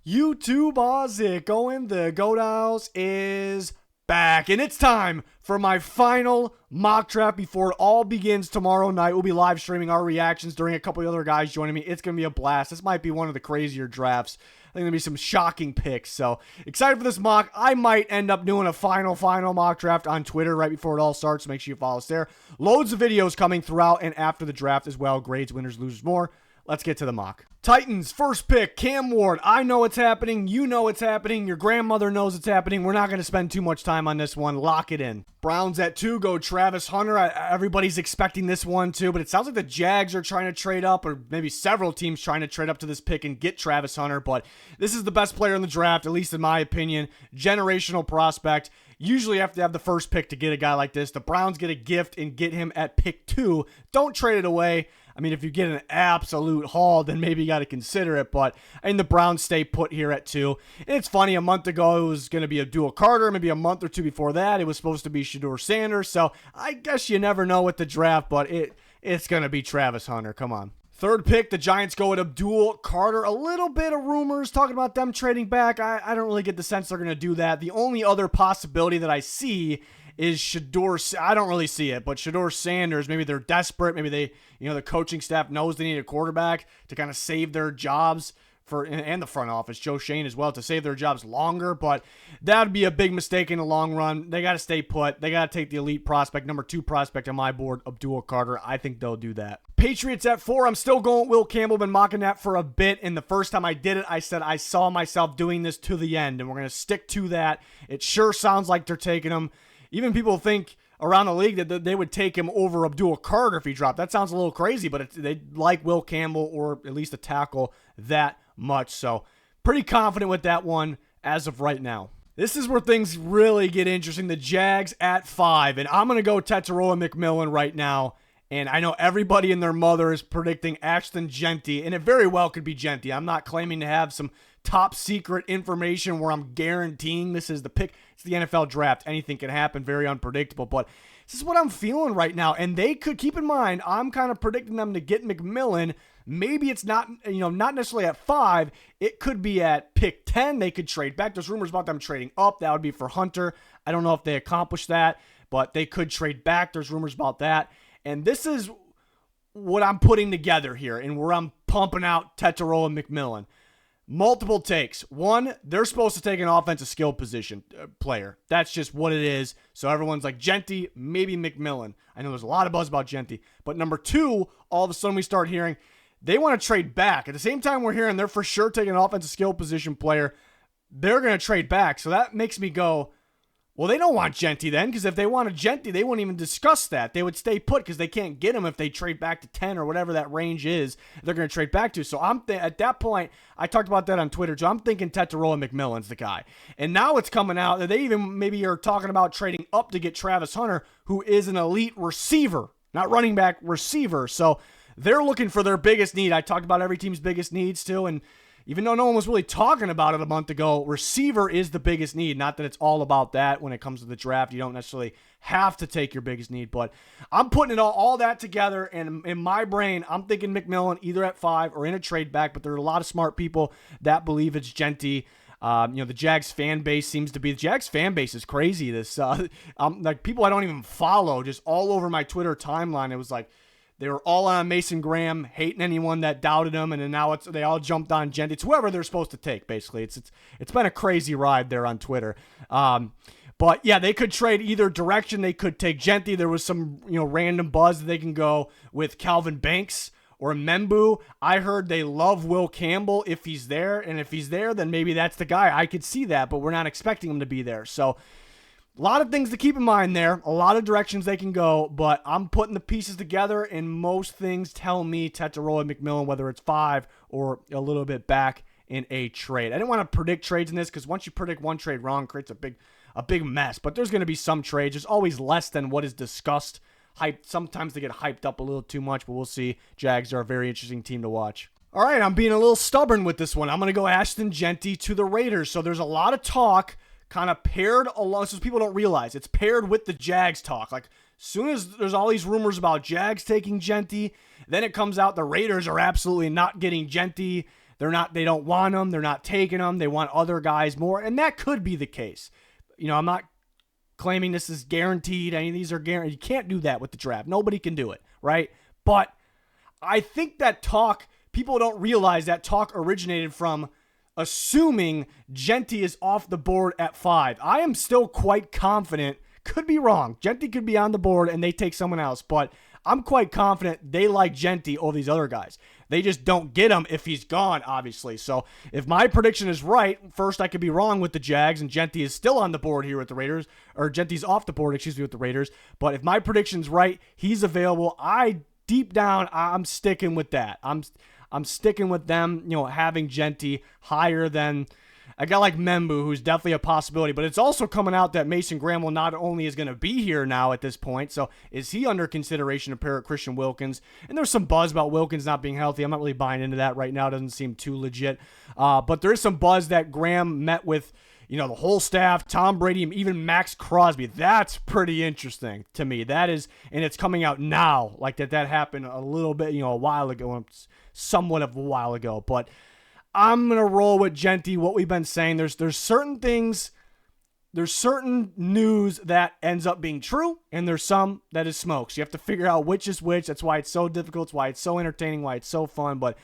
YouTube, how's it going? The Goat House is back, and it's time for my final mock draft before it all begins tomorrow night. We'll be live streaming our reactions during a couple of other guys joining me. It's going to be a blast. This might be one of the crazier drafts. I think there'll be some shocking picks, so excited for this mock. I might end up doing a final mock draft on Twitter right before it all starts, so make sure you follow us there. Loads of videos coming throughout and after the draft as well. Grades, winners, losers, more. Let's get to the mock. Titans, first pick, Cam Ward. I know it's happening. You know it's happening. Your grandmother knows it's happening. We're not going to spend too much time on this one. Lock it in. Browns at 2, go Travis Hunter. Everybody's expecting this one too, but it sounds like the Jags are trying to trade up, or maybe several teams trying to trade up to this pick and get Travis Hunter, but this is the best player in the draft, at least in my opinion. Generational prospect. Usually have to have the first pick to get a guy like this. The Browns get a gift and get him at pick 2. Don't trade it away. I mean, if you get an absolute haul, then maybe you got to consider it. But I think the Browns stay put here at 2. And it's funny, a month ago it was going to be Abdul Carter. Maybe a month or two before that it was supposed to be Shedeur Sanders. So I guess you never know with the draft, but it's going to be Travis Hunter. Come on. Third pick, the Giants go with Abdul Carter. A little bit of rumors talking about them trading back. I don't really get the sense they're going to do that. The only other possibility that I see is Shedeur. I don't really see it, but Shedeur Sanders, maybe they're desperate. Maybe they, the coaching staff knows they need a quarterback to kind of save their jobs and the front office, Joe Shane as well, to save their jobs longer. But that would be a big mistake in the long run. They got to stay put. They got to take the elite prospect, number 2 prospect on my board, Abdul Carter. I think they'll do that. Patriots at 4. I'm still going Will Campbell. Been mocking that for a bit. And the first time I did it, I said I saw myself doing this to the end. And we're going to stick to that. It sure sounds like they're taking him. Even people think around the league that they would take him over Abdul Carter if he dropped. That sounds a little crazy, but they like Will Campbell, or at least a tackle, that much. So pretty confident with that one as of right now. This is where things really get interesting. The Jags at 5, and I'm going to go Tetairoa McMillan right now. And I know everybody and their mother is predicting Ashton Jeanty, and it very well could be Jeanty. I'm not claiming to have some top secret information where I'm guaranteeing this is the pick. It's the NFL draft. Anything can happen. Very unpredictable. But this is what I'm feeling right now. And they could, keep in mind, I'm kind of predicting them to get McMillan. Maybe it's not, not necessarily at 5. It could be at pick 10. They could trade back. There's rumors about them trading up. That would be for Hunter. I don't know if they accomplish that, but they could trade back. There's rumors about that. And this is what I'm putting together here and where I'm pumping out Tetairoa McMillan. Multiple takes. One, they're supposed to take an offensive skill position player. That's just what it is. So everyone's like, Jeanty, maybe McMillan. I know there's a lot of buzz about Jeanty. But number 2, all of a sudden we start hearing they want to trade back. At the same time we're hearing they're for sure taking an offensive skill position player. They're going to trade back. So that makes me go, well, they don't want Jeanty then, because if they wanted Jeanty, they wouldn't even discuss that. They would stay put because they can't get him if they trade back to 10 or whatever that range is they're going to trade back to. So at that point, I talked about that on Twitter, so I'm thinking Tetairoa McMillan's the guy. And now it's coming out that they even maybe are talking about trading up to get Travis Hunter, who is an elite receiver, not running back, receiver. So they're looking for their biggest need. I talked about every team's biggest needs too, and even though no one was really talking about it a month ago, receiver is the biggest need. Not that it's all about that when it comes to the draft. You don't necessarily have to take your biggest need, but I'm putting it all that together, and in my brain, I'm thinking McMillan either at 5 or in a trade back, but there are a lot of smart people that believe it's Jeanty. The Jags fan base seems to be, the Jags fan base is crazy. Like people I don't even follow, just all over my Twitter timeline. It was like, they were all on Mason Graham, hating anyone that doubted him, and then now they all jumped on Jeanty. It's whoever they're supposed to take, basically. It's been a crazy ride there on Twitter. But yeah, they could trade either direction. They could take Jeanty. There was some random buzz that they can go with Kelvin Banks or Membou. I heard they love Will Campbell if he's there, and if he's there, then maybe that's the guy. I could see that, but we're not expecting him to be there. So a lot of things to keep in mind there, a lot of directions they can go, but I'm putting the pieces together, and most things tell me Tetairoa McMillan, whether it's 5 or a little bit back in a trade. I didn't want to predict trades in this because once you predict one trade wrong, it creates a big mess, but there's going to be some trades. There's always less than what is discussed. Sometimes they get hyped up a little too much, but we'll see. Jags are a very interesting team to watch. All right, I'm being a little stubborn with this one. I'm going to go Ashton Jeanty to the Raiders. So there's a lot of talk kind of paired along, so people don't realize it's paired with the Jags talk. Like, soon as there's all these rumors about Jags taking Jeanty, then it comes out the Raiders are absolutely not getting Jeanty. They don't want him. They're not taking him. They want other guys more. And that could be the case. I'm not claiming this is guaranteed. Any of these are guaranteed. You can't do that with the draft. Nobody can do it, right? But I think that talk, people don't realize that talk originated from assuming Jeanty is off the board at 5. I am still quite confident, could be wrong, Jeanty could be on the board and they take someone else, but I'm quite confident they like Jeanty over these other guys. They just don't get him if he's gone, obviously. So if my prediction is right, first I could be wrong with the Jags and Jeanty is still on the board here with the Raiders, or Genty's off the board, with the Raiders. But if my prediction's right, he's available. Deep down, I'm sticking with that. I'm sticking with them, having Jeanty higher than a guy like Membou, who's definitely a possibility. But it's also coming out that Mason Graham not only is going to be here now at this point, so is he under consideration to pair with Christian Wilkins? And there's some buzz about Wilkins not being healthy. I'm not really buying into that right now. It doesn't seem too legit. But there is some buzz that Graham met with the whole staff, Tom Brady, even Max Crosby. That's pretty interesting to me. That is, and it's coming out now, like that happened a little bit, a while ago, somewhat of a while ago. But I'm going to roll with Jeanty, what we've been saying. There's certain things, there's certain news that ends up being true, and there's some that is smoke. So you have to figure out which is which. That's why it's so difficult. It's why it's so entertaining, why it's so fun. But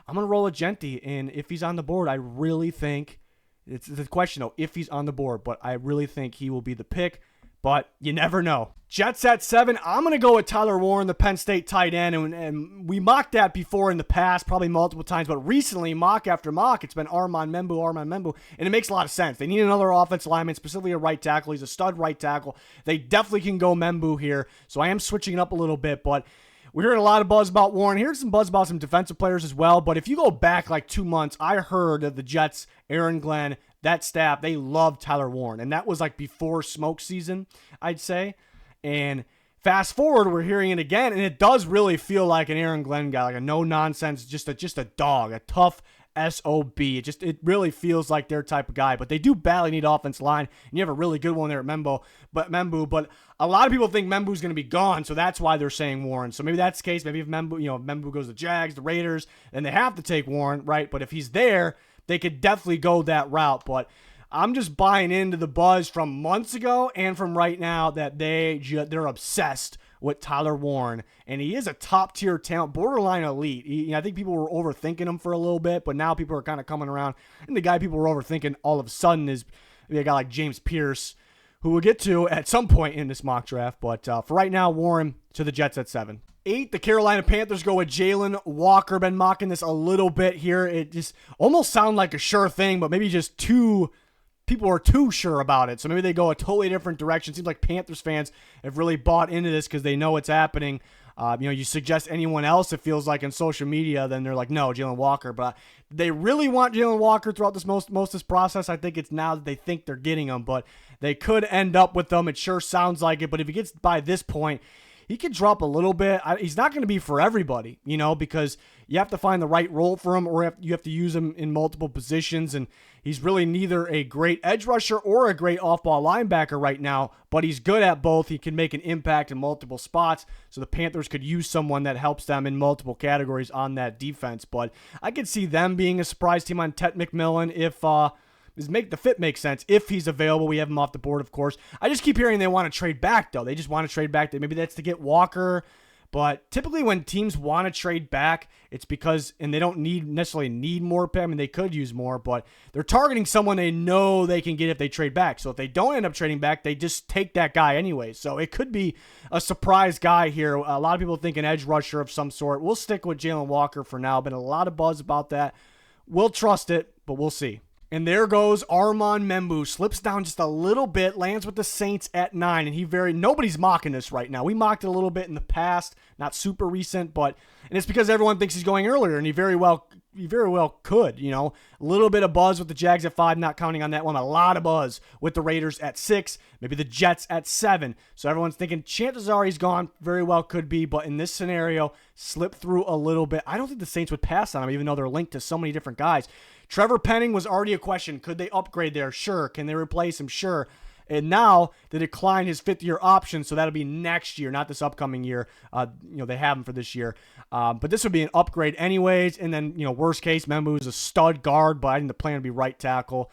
I'm going to roll with Jeanty, and if he's on the board, I really think, it's the question, though, if he's on the board, but I really think he will be the pick, but you never know. Jets at 7, I'm going to go with Tyler Warren, the Penn State tight end, and we mocked that before in the past, probably multiple times, but recently, mock after mock, it's been Armand Membou, and it makes a lot of sense. They need another offensive lineman, specifically a right tackle. He's a stud right tackle. They definitely can go Membou here, so I am switching it up a little bit, but we're hearing a lot of buzz about Warren. Here's some buzz about some defensive players as well. But if you go back like 2 months, I heard of the Jets, Aaron Glenn, that staff, they loved Tyler Warren. And that was like before smoke season, I'd say. And fast forward, we're hearing it again. And it does really feel like an Aaron Glenn guy, like a no-nonsense, just a dog, a tough SOB. It really feels like their type of guy. But they do badly need offensive line. And you have a really good one there at Membou. But a lot of people think Membou's going to be gone, so that's why they're saying Warren. So maybe that's the case. Maybe if Membou goes to the Jags, the Raiders, then they have to take Warren, right? But if he's there, they could definitely go that route. But I'm just buying into the buzz from months ago and from right now that they're obsessed with Tyler Warren, and he is a top-tier talent, borderline elite. I think people were overthinking him for a little bit, but now people are kind of coming around. And the guy people were overthinking all of a sudden is a guy like James Pierce, who we'll get to at some point in this mock draft. But for right now, Warren to the Jets at 7. 8, the Carolina Panthers go with Jalen Walker. Been mocking this a little bit here. It just almost sounded like a sure thing, but maybe just people are too sure about it. So maybe they go a totally different direction. Seems like Panthers fans have really bought into this because they know it's happening. You suggest anyone else, it feels like, in social media, then they're like, no, Jalen Walker. But they really want Jalen Walker throughout this most of this process. I think it's now that they think they're getting him, but they could end up with them. It sure sounds like it. But if he gets by this point, he could drop a little bit. He's not going to be for everybody, because you have to find the right role for him, or you have to use him in multiple positions. And he's really neither a great edge rusher or a great off-ball linebacker right now, but he's good at both. He can make an impact in multiple spots, so the Panthers could use someone that helps them in multiple categories on that defense. But I could see them being a surprise team on Tet McMillan if the fit makes sense. If he's available, we have him off the board, of course. I just keep hearing they want to trade back, though. They just want to trade back. Maybe that's to get Walker. But typically when teams want to trade back, it's because, and they don't necessarily need more pay. I mean, they could use more, but they're targeting someone they know they can get if they trade back. So if they don't end up trading back, they just take that guy anyway. So it could be a surprise guy here. A lot of people think an edge rusher of some sort. We'll stick with Jalen Walker for now. Been a lot of buzz about that. We'll trust it, but we'll see. And there goes Armand Membou. Slips down just a little bit, lands with the Saints at 9, and nobody's mocking this right now. We mocked it a little bit in the past, not super recent, and it's because everyone thinks he's going earlier, and he very well could, A little bit of buzz with the Jags at 5, not counting on that one. A lot of buzz with the Raiders at 6, maybe the Jets at 7. So everyone's thinking chances are he's gone, very well could be, but in this scenario, slip through a little bit. I don't think the Saints would pass on him, even though they're linked to so many different guys. Trevor Penning was already a question. Could they upgrade there? Sure. Can they replace him? Sure. And now they decline his 5th-year option, so that'll be next year, not this upcoming year. They have him for this year. But this would be an upgrade anyways. And then, worst case, Membou is a stud guard, but I think the plan would be right tackle.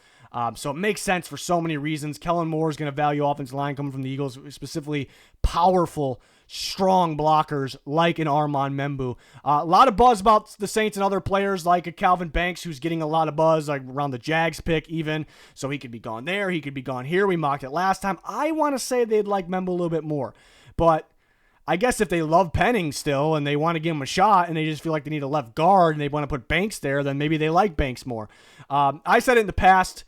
So it makes sense for so many reasons. Kellen Moore is going to value offensive line coming from the Eagles, specifically powerful, strong blockers like an Armand Membou. A lot of buzz about the Saints and other players like a Kelvin Banks, who's getting a lot of buzz like around the Jags pick even. So he could be gone there. He could be gone here. We mocked it last time. I want to say they'd like Membou a little bit more. But I guess if they love Penning still and they want to give him a shot and they just feel like they need a left guard and they want to put Banks there, then maybe they like Banks more. I said it in the past,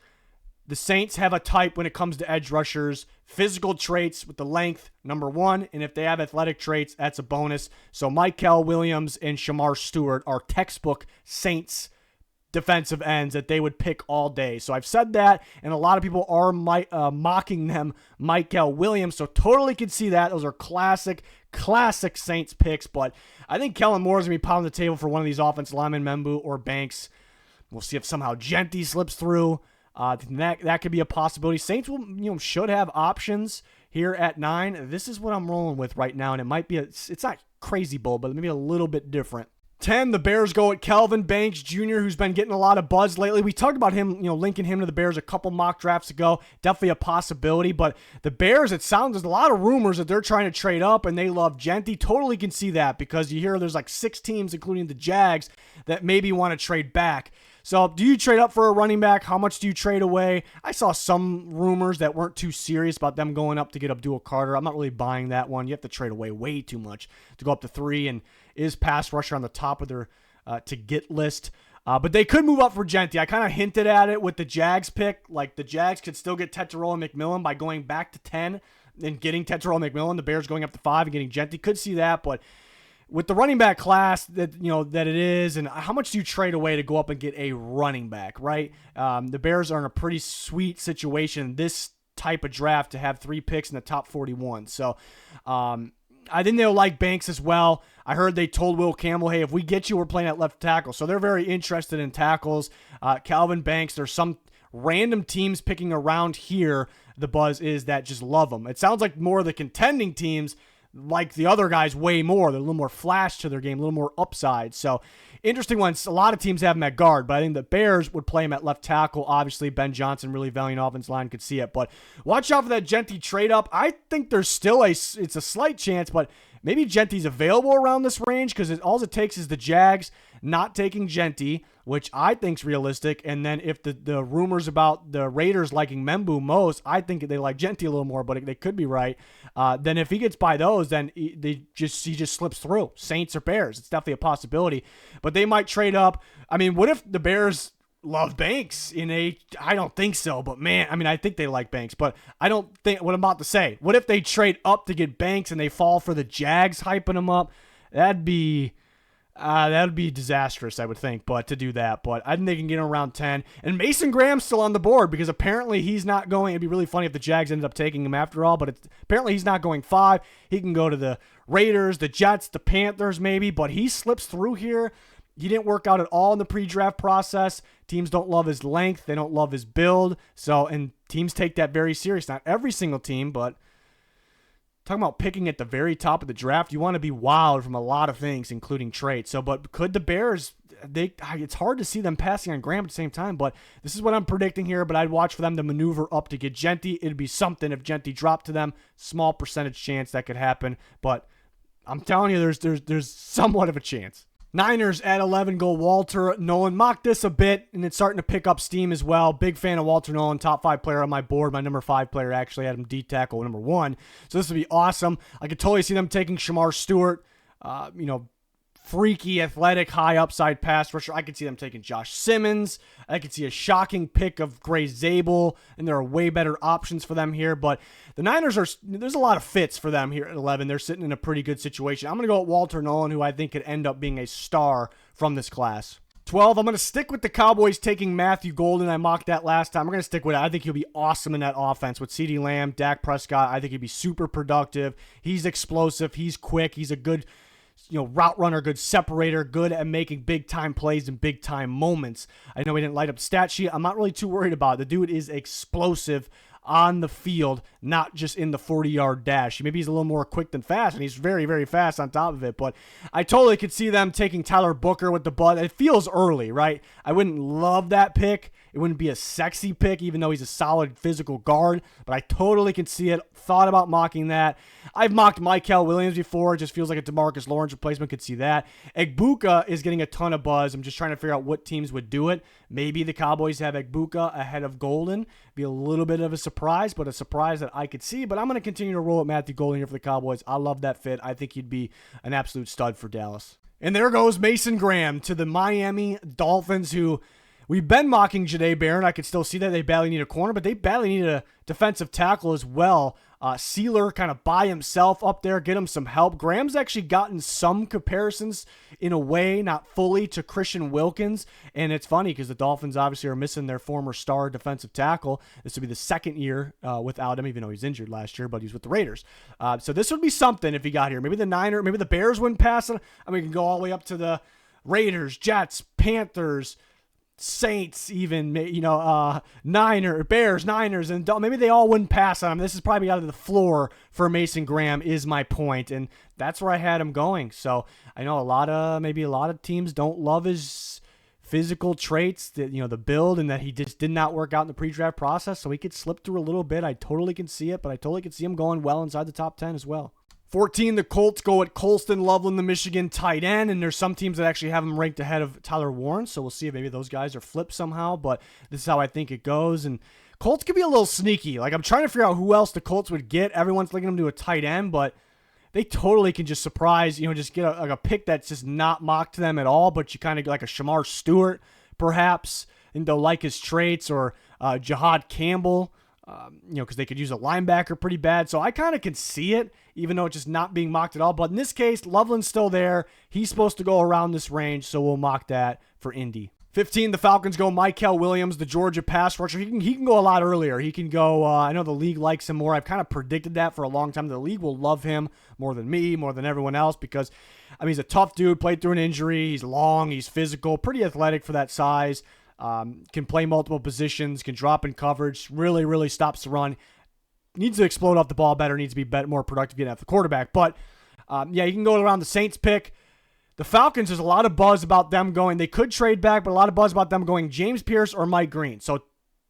the Saints have a type when it comes to edge rushers. Physical traits with the length, number one. And if they have athletic traits, that's a bonus. So Michael Williams and Shamar Stewart are textbook Saints defensive ends that they would pick all day. So I've said that, and a lot of people are mocking them, Michael Williams. So totally can see that. Those are classic Saints picks. But I think Kellen Moore is going to be pounding the table for one of these offensive linemen, Membou or Banks. We'll see if somehow Jeanty slips through. That could be a possibility. Saints will, should have options here at 9. This is what I'm rolling with right now, and it might be it's not crazy bold, but maybe a little bit different. 10, the Bears go at Kelvin Banks Jr., who's been getting a lot of buzz lately. We talked about him, linking him to the Bears a couple mock drafts ago. Definitely a possibility, but the Bears, it sounds, there's a lot of rumors that they're trying to trade up, and they love Jeanty. Totally can see that because you hear there's like 6 teams, including the Jags, that maybe want to trade back. So do you trade up for a running back? How much do you trade away? I saw some rumors that weren't too serious about them going up to get Abdul Carter. I'm not really buying that one. You have to trade away way too much to go up to 3, and is pass rusher on the top of their to-get list. But they could move up for Jeanty. I kind of hinted at it with the Jags pick. Like, the Jags could still get Tetero and McMillan by going back to 10 and getting Tetero and McMillan. The Bears going up to 5 and getting Jeanty. Could see that, but with the running back class that that it is, and how much do you trade away to go up and get a running back, right? The Bears are in a pretty sweet situation this type of draft to have 3 picks in the top 41. So I think they'll like Banks as well. I heard they told Will Campbell, hey, if we get you, we're playing at left tackle. So they're very interested in tackles. Kelvin Banks, there's some random teams picking around here. The buzz is that just love them. It sounds like more of the contending teams like the other guys way more. They're a little more flash to their game, a little more upside. So interesting ones. A lot of teams have him at guard, but I think the Bears would play him at left tackle. Obviously, Ben Johnson, really valiant offensive line, could see it. But watch out for that Jeanty trade up. I think there's still it's a slight chance, but maybe Jeanty's available around this range because all it takes is the Jags not taking Jeanty, which I think's realistic. And then if the rumors about the Raiders liking Membou most, I think they like Jeanty a little more, but they could be right. Then if he gets by those, then he just slips through. Saints or Bears, it's definitely a possibility. But they might trade up. I mean, what if the Bears love Banks I don't think so, but man, I mean, I think they like Banks, but I don't think what I'm about to say. What if they trade up to get Banks and they fall for the Jags hyping him up? That'd be disastrous, I would think, but to do that. But I think they can get him around 10. And Mason Graham's still on the board because apparently he's not going. It'd be really funny if the Jags ended up taking him after all, but apparently he's not going 5. He can go to the Raiders, the Jets, the Panthers maybe, but he slips through here. He didn't work out at all in the pre-draft process. Teams don't love his length. They don't love his build. And teams take that very serious. Not every single team, but talking about picking at the very top of the draft, you want to be wowed from a lot of things, including traits. But could the Bears, it's hard to see them passing on Graham at the same time, but this is what I'm predicting here, but I'd watch for them to maneuver up to get Jeanty. It'd be something if Jeanty dropped to them. Small percentage chance that could happen, but I'm telling you, there's somewhat of a chance. Niners at 11 go Walter Nolan. Mocked this a bit, and it's starting to pick up steam as well. Big fan of Walter Nolan, top 5 player on my board. My number 5 player actually had him D-tackle number 1. So this would be awesome. I could totally see them taking Shamar Stewart, freaky, athletic, high upside pass rusher. I could see them taking Josh Simmons. I could see a shocking pick of Gray Zabel, and there are way better options for them here. But the Niners there's a lot of fits for them here at 11. They're sitting in a pretty good situation. I'm going to go with Walter Nolan, who I think could end up being a star from this class. 12, I'm going to stick with the Cowboys taking Matthew Golden. I mocked that last time. We're going to stick with it. I think he'll be awesome in that offense with CeeDee Lamb, Dak Prescott. I think he'd be super productive. He's explosive. He's quick. He's a good route runner, good separator, good at making big-time plays in big-time moments. I know he didn't light up the stat sheet. I'm not really too worried about it. The dude is explosive. on the field, not just in the 40-yard dash. Maybe he's a little more quick than fast, and he's very, very fast on top of it. But I totally could see them taking Tyler Booker with the bud. It feels early, right? I wouldn't love that pick. It wouldn't be a sexy pick, even though he's a solid physical guard. But I totally can see it. Thought about mocking that. I've mocked Mykel Williams before. It just feels like a DeMarcus Lawrence replacement. Could see that. Egbuka is getting a ton of buzz. I'm just trying to figure out what teams would do it. Maybe the Cowboys have Egbuka ahead of Golden. Be a little bit of a surprise, but a surprise that I could see. But I'm going to continue to roll with Matthew Golden here for the Cowboys. I love that fit. I think he'd be an absolute stud for Dallas. And there goes Mason Graham to the Miami Dolphins, who we've been mocking Jahdae Barron. I could still see that they badly need a corner, but they badly need a defensive tackle as well. Sealer kind of by himself up there, get him some help. Graham's actually gotten some comparisons in a way, not fully, to Christian Wilkins. And it's funny because the Dolphins obviously are missing their former star defensive tackle. This would be the second year without him, even though he's injured last year, but he's with the Raiders. So this would be something if he got here. Maybe the Bears wouldn't pass it. I mean, we can go all the way up to the Raiders, Jets, Panthers, Saints, even, Bears, Niners, and maybe they all wouldn't pass on him. This is probably out of the floor for Mason Graham, is my point, and that's where I had him going. So I know a lot of teams don't love his physical traits, the build, and that he just did not work out in the pre-draft process, so he could slip through a little bit. I totally can see it, but I totally can see him going well inside the top 10 as well. 14, the Colts go at Colston Loveland, the Michigan tight end, and there's some teams that actually have him ranked ahead of Tyler Warren, so we'll see if maybe those guys are flipped somehow, but this is how I think it goes. And Colts could be a little sneaky. Like, I'm trying to figure out who else the Colts would get. Everyone's linking them to a tight end, but they totally can just surprise, just get a pick that's just not mocked to them at all, but you kind of like a Shamar Stewart, perhaps, and they'll like his traits, or Jihad Campbell, because they could use a linebacker pretty bad. So I kind of can see it, even though it's just not being mocked at all. But in this case, Loveland's still there. He's supposed to go around this range, so we'll mock that for Indy. 15, the Falcons go Mykel Williams, the Georgia pass rusher. He can go a lot earlier. He can go, I know the league likes him more. I've kind of predicted that for a long time. The league will love him more than me, more than everyone else, because, he's a tough dude, played through an injury. He's long, he's physical, pretty athletic for that size. Can play multiple positions, can drop in coverage, really, really stops the run. Needs to explode off the ball better, needs to be more productive getting after the quarterback. But, you can go around the Saints pick. The Falcons, there's a lot of buzz about them going. They could trade back, but a lot of buzz about them going James Pierce or Mike Green. So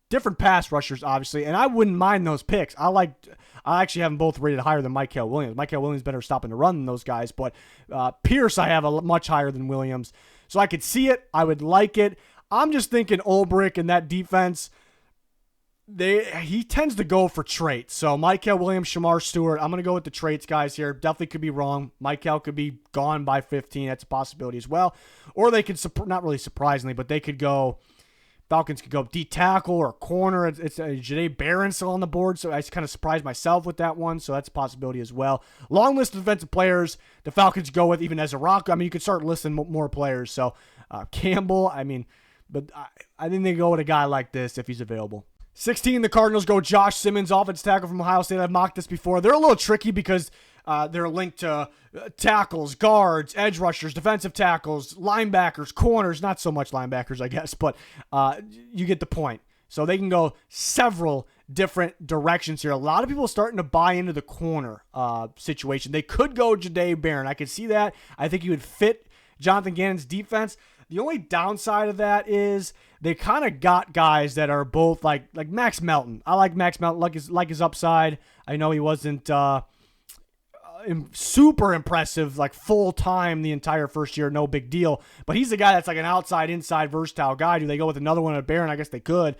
different pass rushers, obviously, and I wouldn't mind those picks. I actually have them both rated higher than Mykel Williams. Mykel Williams better stopping the run than those guys, but Pierce I have a much higher than Williams. So I could see it. I would like it. I'm just thinking Ulbrich and that defense, he tends to go for traits. So Mykel Williams, Shamar Stewart, I'm going to go with the traits guys here. Definitely could be wrong. Mykel could be gone by 15. That's a possibility as well. Or they could, not really surprisingly, but they could go, Falcons could go D-tackle or corner. It's Jahdae Barron still on the board, so I kind of surprised myself with that one, so that's a possibility as well. Long list of defensive players the Falcons go with, even as a rock. You could start listing more players. So Campbell, but I think they go with a guy like this if he's available. 16, the Cardinals go Josh Simmons, offensive tackle from Ohio State. I've mocked this before. They're a little tricky because they're linked to tackles, guards, edge rushers, defensive tackles, linebackers, corners. Not so much linebackers, I guess, but you get the point. So they can go several different directions here. A lot of people are starting to buy into the corner situation. They could go Jahdae Barron. I could see that. I think he would fit Jonathan Gannon's defense. The only downside of that is they kind of got guys that are both like Max Melton. I like Max Melton, like his upside. I know he wasn't super impressive, like full time the entire first year, no big deal. But he's the guy that's like an outside, inside, versatile guy. Do they go with another one at Barron? I guess they could.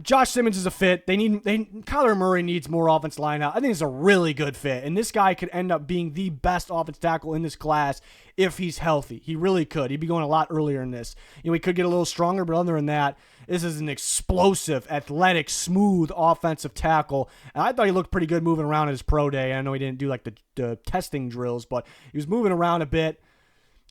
Josh Simmons is a fit. Kyler Murray needs more offensive line out. I think it's a really good fit, and this guy could end up being the best offensive tackle in this class if he's healthy. He really could. He'd be going a lot earlier in this. He could get a little stronger, but other than that, this is an explosive, athletic, smooth offensive tackle. And I thought he looked pretty good moving around at his pro day. I know he didn't do like the testing drills, but he was moving around a bit.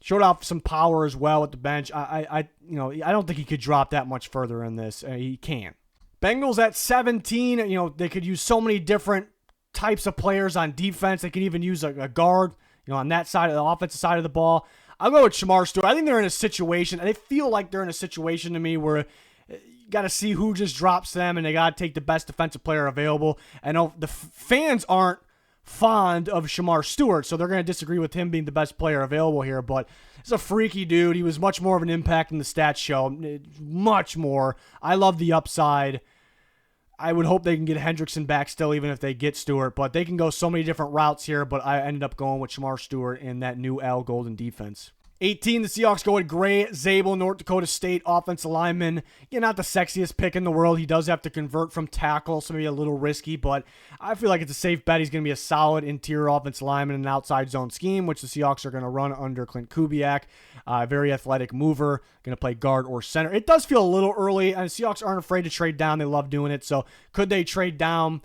Showed off some power as well at the bench. I don't think he could drop that much further in this. He can't. Bengals at 17. They could use so many different types of players on defense. They could even use a guard, on that side of the offensive side of the ball. I'll go with Shamar Stewart. I think they're in a situation. They feel like they're in a situation to me where got to see who just drops them, and they got to take the best defensive player available. I know the fans aren't fond of Shedeur, so they're going to disagree with him being the best player available here, but he's a freaky dude. He was much more of an impact in the stats show, much more. I love the upside. I would hope they can get Hendrickson back still, even if they get Stewart, but they can go so many different routes here, but I ended up going with Shedeur in that new Al Golden defense. 18, the Seahawks go with Gray Zabel, North Dakota State offensive lineman. Yeah, not the sexiest pick in the world. He does have to convert from tackle, so maybe a little risky, but I feel like it's a safe bet. He's going to be a solid interior offensive lineman in an outside zone scheme, which the Seahawks are going to run under Clint Kubiak. Very athletic mover, going to play guard or center. It does feel a little early, and the Seahawks aren't afraid to trade down. They love doing it, so could they trade down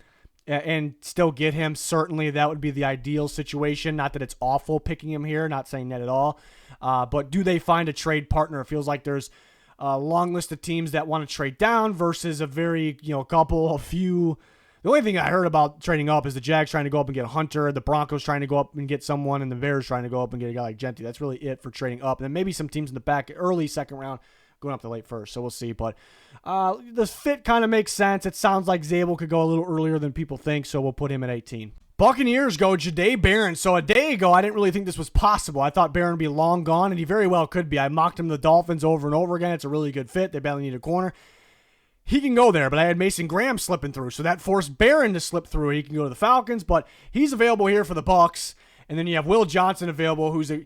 and still get him? Certainly, that would be the ideal situation. Not that it's awful picking him here, not saying that at all. But do they find a trade partner? It feels like there's a long list of teams that want to trade down versus a a few. The only thing I heard about trading up is the Jags trying to go up and get a Hunter, the Broncos trying to go up and get someone, and the Bears trying to go up and get a guy like Jeanty. That's really it for trading up. And then maybe some teams in the back, early second round, going up to late first. So we'll see. But the fit kind of makes sense. It sounds like Zabel could go a little earlier than people think, so we'll put him at 18. Buccaneers go Jahdae Barron. So a day ago, I didn't really think this was possible. I thought Barron would be long gone, and he very well could be. I mocked him to the Dolphins over and over again. It's a really good fit. They badly need a corner. He can go there, but I had Mason Graham slipping through, so that forced Barron to slip through. He can go to the Falcons, but he's available here for the Bucs. And then you have Will Johnson available, who's a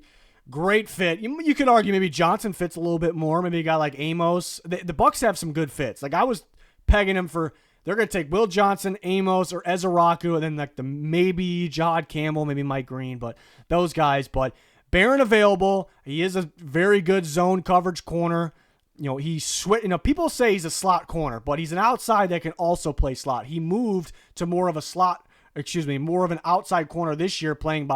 great fit. You could argue maybe Johnson fits a little bit more. Maybe a guy like Amos. The Bucs have some good fits. Like I was pegging him for. They're going to take Will Johnson, Amos, or Ezeraku, and then like the maybe Jahad Campbell, maybe Mike Green, but those guys. But Barron available. He is a very good zone coverage corner. People say he's a slot corner, but he's an outside that can also play slot. He moved to more of an outside corner this year, playing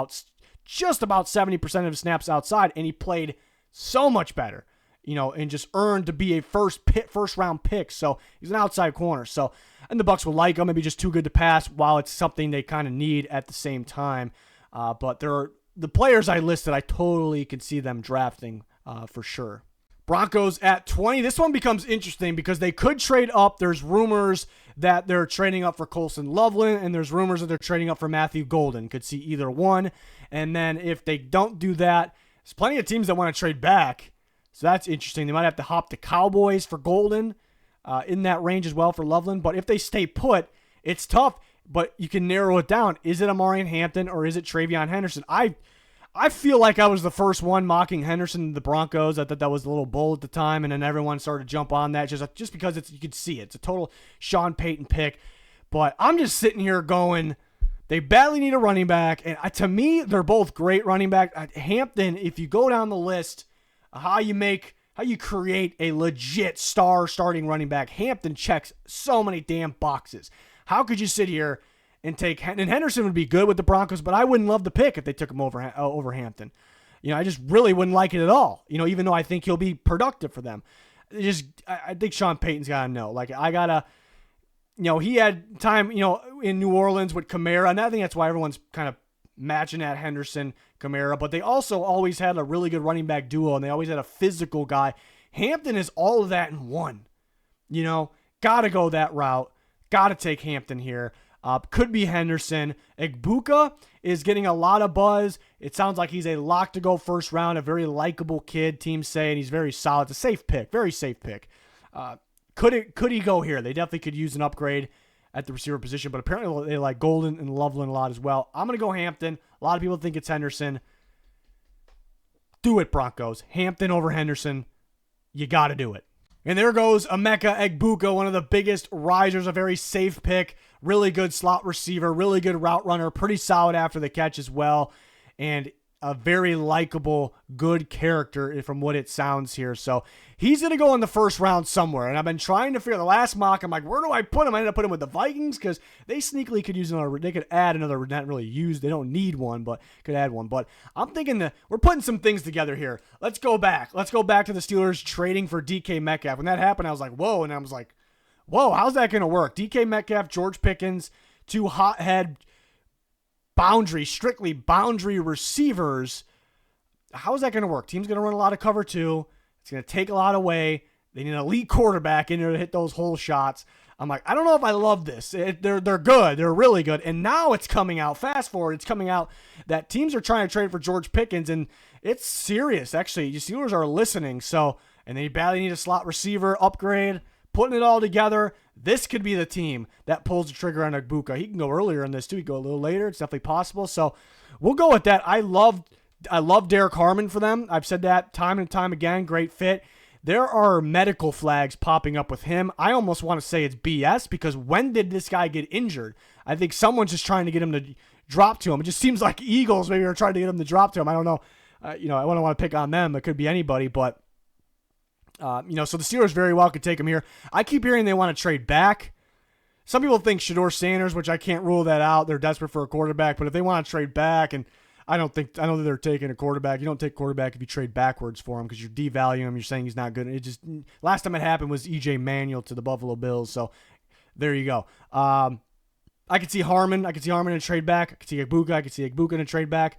just about 70% of his snaps outside, and he played so much better. And just earned to be a first round pick. So he's an outside corner. So, and the Bucs will like him. Maybe just too good to pass while it's something they kind of need at the same time. But the players I listed, I totally could see them drafting for sure. Broncos at 20. This one becomes interesting because they could trade up. There's rumors that they're trading up for Colson Loveland, and there's rumors that they're trading up for Matthew Golden. Could see either one. And then if they don't do that, there's plenty of teams that want to trade back. So that's interesting. They might have to hop the Cowboys for Golden in that range as well for Loveland. But if they stay put, it's tough. But you can narrow it down. Is it Amarian Hampton or is it Travion Henderson? I feel like I was the first one mocking Henderson to the Broncos. I thought that was a little bull at the time, and then everyone started to jump on that just because you could see it. It's a total Sean Payton pick. But I'm just sitting here going, they badly need a running back. And to me, they're both great running back. Hampton, if you go down the list, how you create a legit star starting running back, Hampton checks so many damn boxes. How could you sit here and take, and Henderson would be good with the Broncos, but I wouldn't love the pick if they took him over Hampton. I just really wouldn't like it at all. Even though I think he'll be productive for them. I think Sean Payton's got to know. Like I gotta, he had time, in New Orleans with Kamara, and I think that's why everyone's kind of matching at Henderson, Kamara, but they also always had a really good running back duo, and they always had a physical guy. Hampton is all of that in one. Got to go that route. Got to take Hampton here. Could be Henderson. Egbuka is getting a lot of buzz. It sounds like he's a lock to go first round, a very likable kid, teams say, and he's very solid. It's a safe pick, very safe pick. Could he go here? They definitely could use an upgrade at the receiver position, but apparently they like Golden and Loveland a lot as well. I'm going to go Hampton. A lot of people think it's Henderson. Do it, Broncos. Hampton over Henderson. You got to do it. And there goes Emeka Egbuka, one of the biggest risers, a very safe pick, really good slot receiver, really good route runner, pretty solid after the catch as well, and a very likable, good character from what it sounds here. So he's going to go in the first round somewhere. And I've been trying to figure the last mock. I'm like, where do I put him? I ended up putting him with the Vikings because they sneakily could use another. They could add another, not really use. They don't need one, but could add one. But I'm thinking we're putting some things together here. Let's go back. Let's go back to the Steelers trading for DK Metcalf. When that happened, I was like, whoa. And I was like, whoa, how's that going to work? DK Metcalf, George Pickens, two hothead strictly boundary receivers. How is that going to work? Team's going to run a lot of cover two. It's going to take a lot away. They need an elite quarterback in there to hit those hole shots. I'm like, I don't know if I love this. They're good. They're really good. And now it's coming out. Fast forward, it's coming out that teams are trying to trade for George Pickens, and it's serious, actually. The Steelers are listening. So, and they badly need a slot receiver upgrade. Putting it all together, this could be the team that pulls the trigger on Egbuka. He can go earlier in this too. He can go a little later. It's definitely possible. So we'll go with that. I love Derek Harmon for them. I've said that time and time again. Great fit. There are medical flags popping up with him. I almost want to say it's BS because when did this guy get injured? I think someone's just trying to get him to drop to him. It just seems like Eagles maybe are trying to get him to drop to him. I don't know. I don't want to pick on them. It could be anybody, but so the Steelers very well could take him here. I keep hearing they want to trade back. Some people think Shedeur Sanders, which I can't rule that out. They're desperate for a quarterback, but if they want to trade back, and I don't think they're taking a quarterback. You don't take quarterback if you trade backwards for him because you're devaluing him. You're saying he's not good. It just last time it happened was EJ Manuel to the Buffalo Bills. So there you go. I could see Harmon. I could see Harmon in a trade back. I could see Egbuka. I could see Egbuka in a trade back.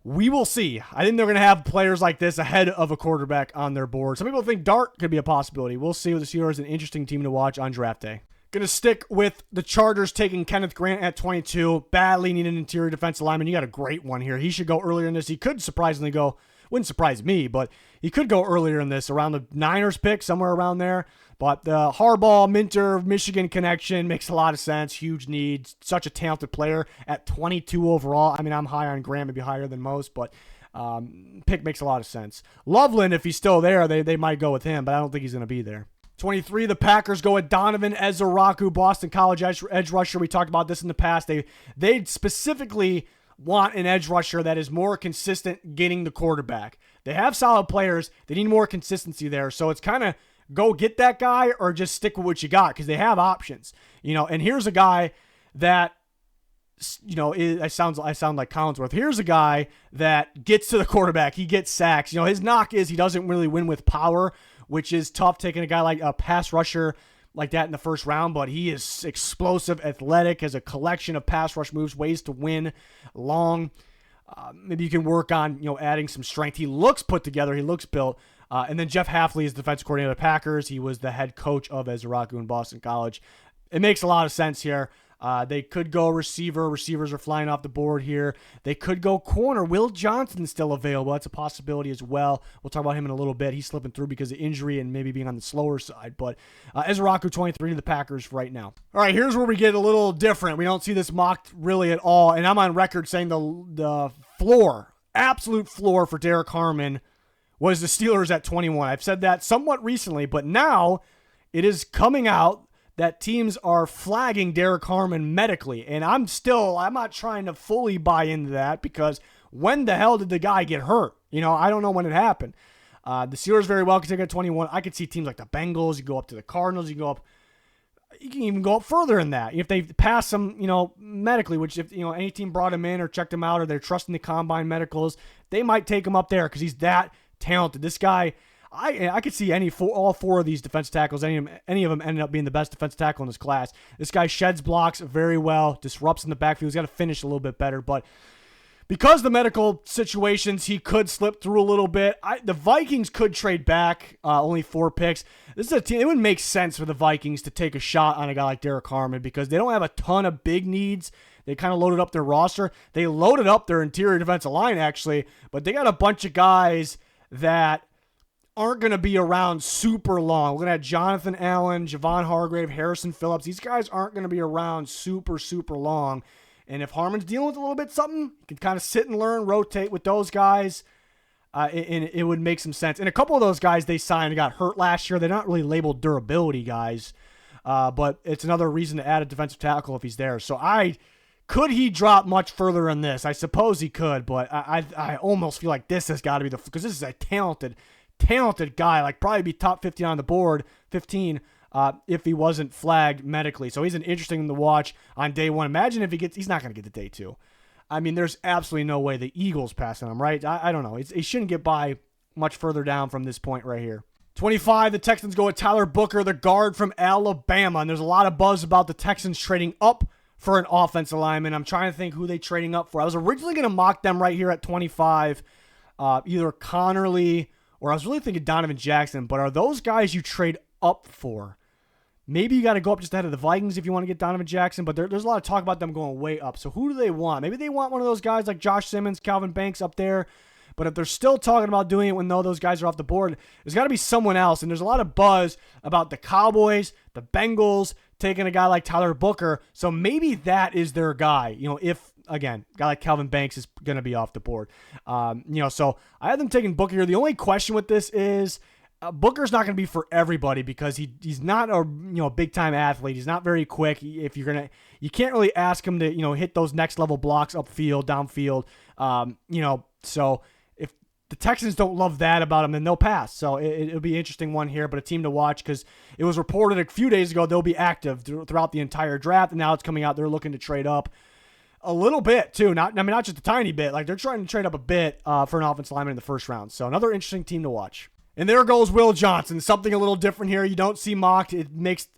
We will see. I think they're going to have players like this ahead of a quarterback on their board. Some people think Dart could be a possibility. We'll see. The Steelers an interesting team to watch on draft day. Going to stick with the Chargers taking Kenneth Grant at 22. Badly need an interior defensive lineman. You got a great one here. He should go earlier in this. He could surprisingly go, wouldn't surprise me, but he could go earlier in this, around the Niners pick, somewhere around there. But the Harbaugh, Minter, Michigan connection makes a lot of sense. Huge need. Such a talented player at 22 overall. I mean, I'm high on Grant, maybe higher than most, but pick makes a lot of sense. Loveland, if he's still there, they might go with him, but I don't think he's going to be there. 23, the Packers go with Donovan Ezeraku, Boston College edge rusher. We talked about this in the past. They specifically want an edge rusher that is more consistent getting the quarterback. They have solid players. They need more consistency there. So it's kind of go get that guy or just stick with what you got because they have options. And here's a guy that, I sound like Collinsworth. Here's a guy that gets to the quarterback. He gets sacks. His knock is he doesn't really win with power, which is tough taking a guy like a pass rusher like that in the first round, but he is explosive, athletic, has a collection of pass rush moves, ways to win, long. Maybe you can work on, adding some strength. He looks put together. He looks built. And then Jeff Hafley is the defensive coordinator of the Packers. He was the head coach of Ezeraku in Boston College. It makes a lot of sense here. They could go receiver. Receivers are flying off the board here. They could go corner. Will Johnson's still available. That's a possibility as well. We'll talk about him in a little bit. He's slipping through because of injury and maybe being on the slower side. But Ezeraku, 23 to the Packers right now. All right, here's where we get a little different. We don't see this mocked really at all. And I'm on record saying the floor, absolute floor for Derek Harmon was the Steelers at 21. I've said that somewhat recently, but now it is coming out that teams are flagging Derek Harmon medically. And I'm not trying to fully buy into that because when the hell did the guy get hurt? I don't know when it happened. The Steelers very well could take it at 21. I could see teams like the Bengals. You go up to the Cardinals. You can even go up further than that. If they pass him, medically, which if, any team brought him in or checked him out or they're trusting the combine medicals, they might take him up there because he's that talented. This guy, I could see all four of these defense tackles, any of them ended up being the best defense tackle in this class. This guy sheds blocks very well, disrupts in the backfield. He's got to finish a little bit better, but because the medical situations, he could slip through a little bit. The Vikings could trade back, only 4 picks. This is a team. It would make sense for the Vikings to take a shot on a guy like Derek Harmon because they don't have a ton of big needs. They kind of loaded up their roster. They loaded up their interior defensive line, actually, but they got a bunch of guys that aren't going to be around super long. We're going to have Jonathan Allen, Javon Hargrave, Harrison Phillips. These guys aren't going to be around super, super long. And if Harmon's dealing with a little bit something, you can kind of sit and learn, rotate with those guys, and it would make some sense. And a couple of those guys they signed got hurt last year. They're not really labeled durability guys, but it's another reason to add a defensive tackle if he's there. So could he drop much further in this? I suppose he could, but I almost feel like this has got to be because this is a talented guy, like probably be top 15 on the board, 15 if he wasn't flagged medically. So he's an interesting to watch on day one. Imagine if he's not going to get to day 2. I mean, there's absolutely no way the Eagles pass on him, right? I don't know. He shouldn't get by much further down from this point right here. 25, the Texans go with Tyler Booker, the guard from Alabama. And there's a lot of buzz about the Texans trading up for an offensive lineman. I'm trying to think who they trading up for. I was originally going to mock them right here at 25, either Connerly or I was really thinking Donovan Jackson, but are those guys you trade up for? Maybe you got to go up just ahead of the Vikings if you want to get Donovan Jackson, but there's a lot of talk about them going way up. So who do they want? Maybe they want one of those guys like Josh Simmons, Calvin Banks up there. But if they're still talking about doing it when those guys are off the board, there's got to be someone else. And there's a lot of buzz about the Cowboys, the Bengals, taking a guy like Tyler Booker. So maybe that is their guy. If, again, a guy like Calvin Banks is going to be off the board. So I have them taking Booker here. The only question with this is Booker's not going to be for everybody because he's not a big time athlete. He's not very quick. You can't really ask him to hit those next level blocks upfield, downfield. So if the Texans don't love that about him, then they'll pass. So it'll be an interesting one here, but a team to watch because it was reported a few days ago they'll be active throughout the entire draft, and now it's coming out they're looking to trade up a little bit too. Not just a tiny bit. Like they're trying to trade up a bit for an offensive lineman in the first round. So another interesting team to watch. And there goes Will Johnson. Something a little different here. You don't see mocked. It makes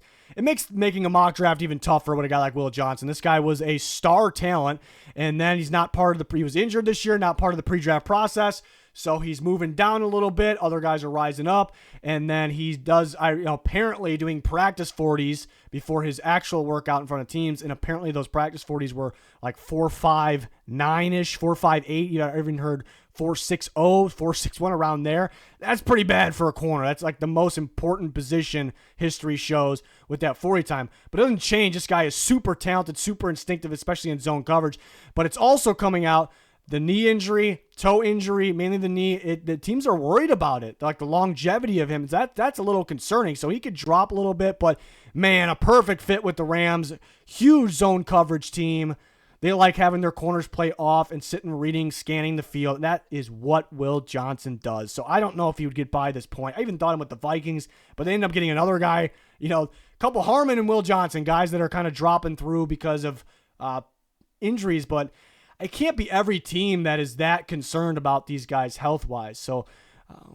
making a mock draft even tougher with a guy like Will Johnson. This guy was a star talent, and then he's not part of he was injured this year, not part of the pre-draft process. So he's moving down a little bit. Other guys are rising up. And then he does, apparently doing practice 40s before his actual workout in front of teams. And apparently those practice 40s were like 4.59-ish, 4.58. I even heard 4.60, 4.61 around there. That's pretty bad for a corner. That's like the most important position history shows with that 40 time. But it doesn't change. This guy is super talented, super instinctive, especially in zone coverage. But it's also coming out the knee injury, toe injury, mainly the knee. The teams are worried about it. Like the longevity of him, that's a little concerning. So he could drop a little bit, but man, a perfect fit with the Rams. Huge zone coverage team. They like having their corners play off and sitting, reading, scanning the field. That is what Will Johnson does. So I don't know if he would get by this point. I even thought him with the Vikings, but they ended up getting another guy, a couple Harmon and Will Johnson, guys that are kind of dropping through because of injuries, but it can't be every team that is that concerned about these guys health-wise. So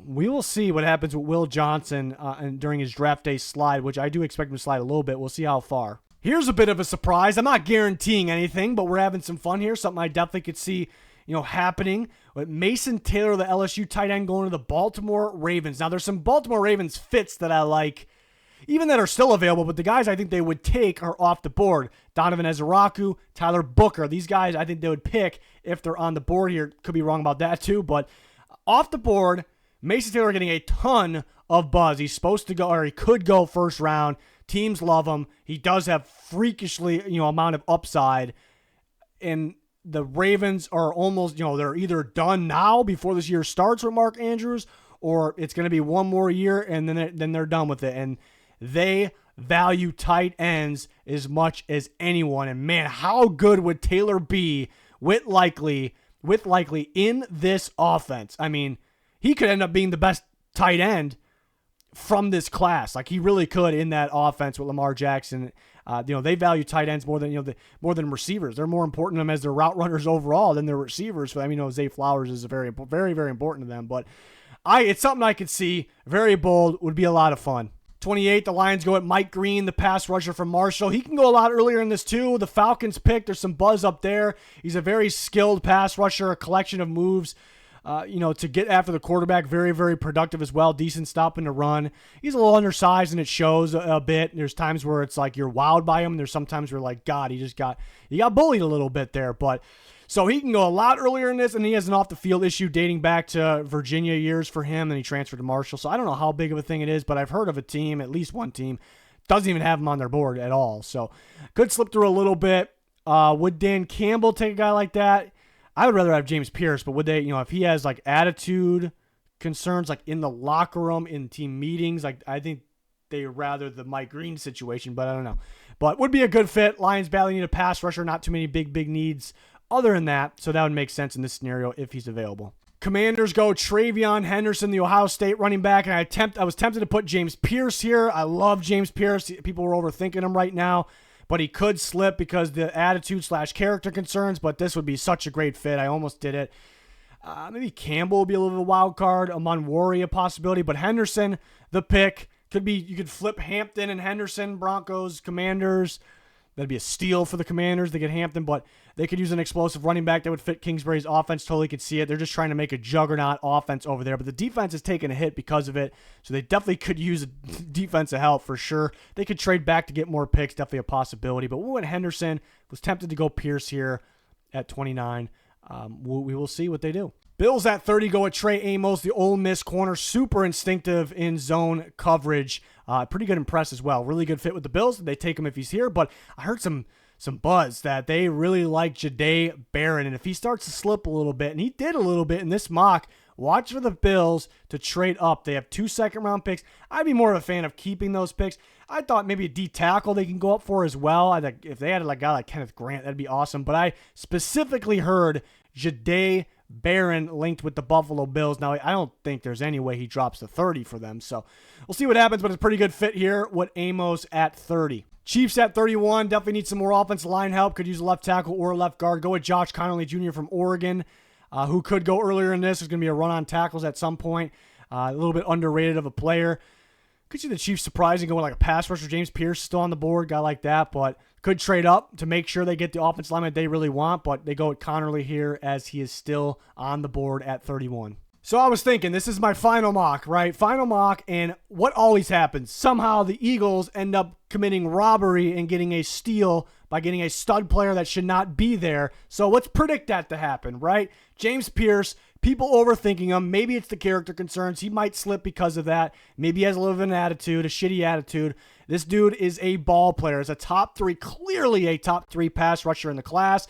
we will see what happens with Will Johnson and during his draft day slide, which I do expect him to slide a little bit. We'll see how far. Here's a bit of a surprise. I'm not guaranteeing anything, but we're having some fun here. Something I definitely could see, happening with Mason Taylor, the LSU tight end, going to the Baltimore Ravens. Now, there's some Baltimore Ravens fits that I like, even that are still available, but the guys I think they would take are off the board. Donovan Ezeraku, Tyler Booker. These guys I think they would pick if they're on the board here. Could be wrong about that too, but off the board, Mason Taylor getting a ton of buzz. He's supposed to go, or he could go first round. Teams love him. He does have freakishly, amount of upside. And the Ravens are almost, they're either done now before this year starts with Mark Andrews, or it's going to be one more year and then they're done with it. And they value tight ends as much as anyone. And man, how good would Taylor be with likely in this offense? I mean, he could end up being the best tight end from this class. Like he really could in that offense with Lamar Jackson. They value tight ends more than receivers. They're more important to them as their route runners overall than their receivers. So Zay Flowers is very, very, very important to them. But it's something I could see. Very bold. Would be a lot of fun. 28, the Lions go at Mike Green, the pass rusher from Marshall. He can go a lot earlier in this too. The Falcons pick. There's some buzz up there. He's a very skilled pass rusher, a collection of moves. To get after the quarterback, very, very productive as well. Decent stopping to run. He's a little undersized, and it shows a bit. There's times where it's like you're wowed by him. There's sometimes where like, God, he got bullied a little bit there. But so he can go a lot earlier in this, and he has an off-the-field issue dating back to Virginia years for him, and he transferred to Marshall. So I don't know how big of a thing it is, but I've heard of a team, at least one team, doesn't even have him on their board at all. So could slip through a little bit. Would Dan Campbell take a guy like that? I would rather have James Pierce, but would they, if he has like attitude concerns, like in the locker room, in team meetings, like I think they rather the Mike Green situation, but I don't know. But would be a good fit. Lions badly need a pass rusher, not too many big needs other than that. So that would make sense in this scenario if he's available. Commanders go Travion Henderson, the Ohio State running back, and I was tempted to put James Pierce here. I love James Pierce. People were overthinking him right now. But he could slip because the attitude/character concerns, but this would be such a great fit. I almost did it. Maybe Campbell would be a little bit of a wild card. Amonwori a possibility, but Henderson, the pick. Could be, you could flip Hampton and Henderson, Broncos, Commanders. That'd be a steal for the Commanders. They get Hampton, but they could use an explosive running back that would fit Kingsbury's offense. Totally could see it. They're just trying to make a juggernaut offense over there, but the defense is taking a hit because of it, so they definitely could use a defensive help for sure. They could trade back to get more picks, definitely a possibility, but we went Henderson. Was tempted to go Pierce here at 29. We will see what they do. Bills at 30 go with Trey Amos, the Ole Miss corner, super instinctive in zone coverage. Pretty good impress as well. Really good fit with the Bills. They take him if he's here, but I heard some buzz that they really like Shedeur Barron, and if he starts to slip a little bit, and he did a little bit in this mock, watch for the Bills to trade up. They have 2 second-round picks. I'd be more of a fan of keeping those picks. I thought maybe a D tackle they can go up for as well. I think if they had a guy like Kenneth Grant, that'd be awesome. But I specifically heard Shedeur Barron linked with the Buffalo Bills. Now, I don't think there's any way he drops to 30 for them, so we'll see what happens, but it's a pretty good fit here with Amos at 30. Chiefs at 31, definitely need some more offensive line help. Could use a left tackle or a left guard. Go with Josh Connolly Jr. from Oregon, who could go earlier in this. There's going to be a run on tackles at some point. A little bit underrated of a player. Could see the Chiefs surprising going like a pass rusher. James Pierce still on the board, guy like that, but could trade up to make sure they get the offensive lineman they really want, but they go with Connerly here as he is still on the board at 31. So I was thinking, this is my final mock, right? Final mock, and what always happens? Somehow the Eagles end up committing robbery and getting a steal by getting a stud player that should not be there. So let's predict that to happen, right? James Pierce, people overthinking him. Maybe it's the character concerns. He might slip because of that. Maybe he has a little bit of an attitude, a shitty attitude. This dude is a ball player. He's a top 3, clearly a top 3 pass rusher in the class.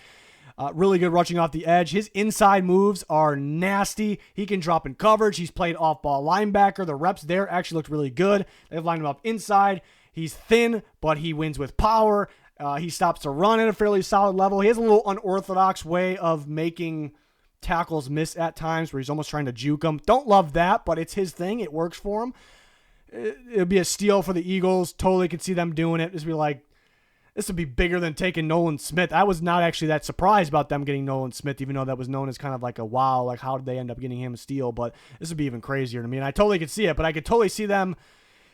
Really good rushing off the edge. His inside moves are nasty. He can drop in coverage. He's played off-ball linebacker. The reps there actually looked really good. They've lined him up inside. He's thin, but he wins with power. He stops to run at a fairly solid level. He has a little unorthodox way of making tackles miss at times where he's almost trying to juke them. Don't love that, but it's his thing. It works for him. It would be a steal for the Eagles. Totally could see them doing it. Just be like, this would be bigger than taking Nolan Smith. I was not actually that surprised about them getting Nolan Smith, even though that was known as kind of like a wow, like how did they end up getting him a steal? But this would be even crazier to me. And I totally could see it, but I could totally see them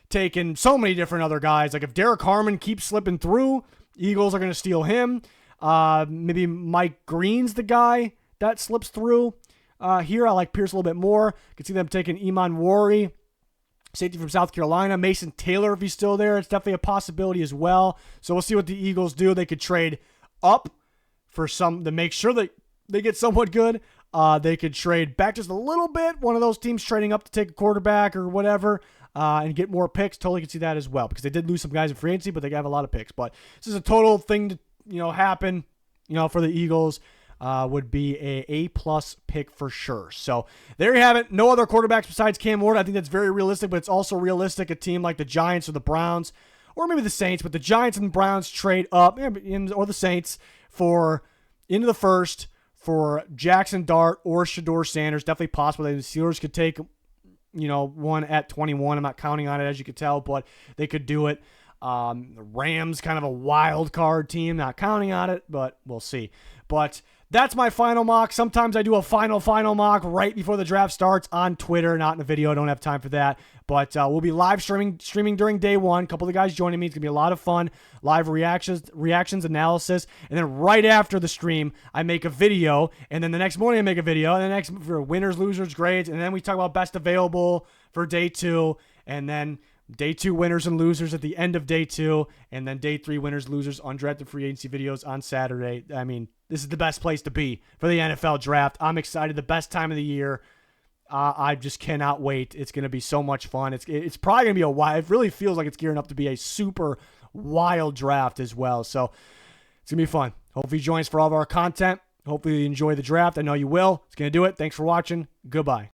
taking so many different other guys. Like if Derek Harmon keeps slipping through, Eagles are going to steal him. Maybe Mike Green's the guy that slips through. Here, I like Pierce a little bit more. I could see them taking Iman Wari, safety from South Carolina. Mason Taylor, if he's still there, it's definitely a possibility as well. So we'll see what the Eagles do. They could trade up for some to make sure that they get somewhat good. They could trade back just a little bit. One of those teams trading up to take a quarterback or whatever and get more picks. Totally could see that as well because they did lose some guys in free agency, but they have a lot of picks. But this is a total thing to happen for the Eagles. Would be a A+ pick for sure. So there you have it. No other quarterbacks besides Cam Ward. I think that's very realistic, but it's also realistic a team like the Giants or the Browns, or maybe the Saints, but the Giants and the Browns trade up, or the Saints for into the first for Jackson Dart or Shedeur Sanders. Definitely possible. The Steelers could take, one at 21. I'm not counting on it, as you could tell, but they could do it. The Rams, kind of a wild card team, not counting on it, but we'll see. But that's my final mock. Sometimes I do a final mock right before the draft starts on Twitter, not in a video. I don't have time for that. But we'll be live streaming during day one. A couple of the guys joining me. It's going to be a lot of fun. Live reactions, analysis. And then right after the stream, I make a video. And then the next morning, I make a video. And the next for winners, losers, grades. And then we talk about best available for day 2. And then day 2 winners and losers at the end of day 2. And then day 3 winners, losers, undrafted free agency videos on Saturday. I mean, this is the best place to be for the NFL draft. I'm excited. The best time of the year. I just cannot wait. It's going to be so much fun. It's probably going to be a wild. It really feels like it's gearing up to be a super wild draft as well. So it's going to be fun. Hopefully you join us for all of our content. Hopefully you enjoy the draft. I know you will. It's going to do it. Thanks for watching. Goodbye.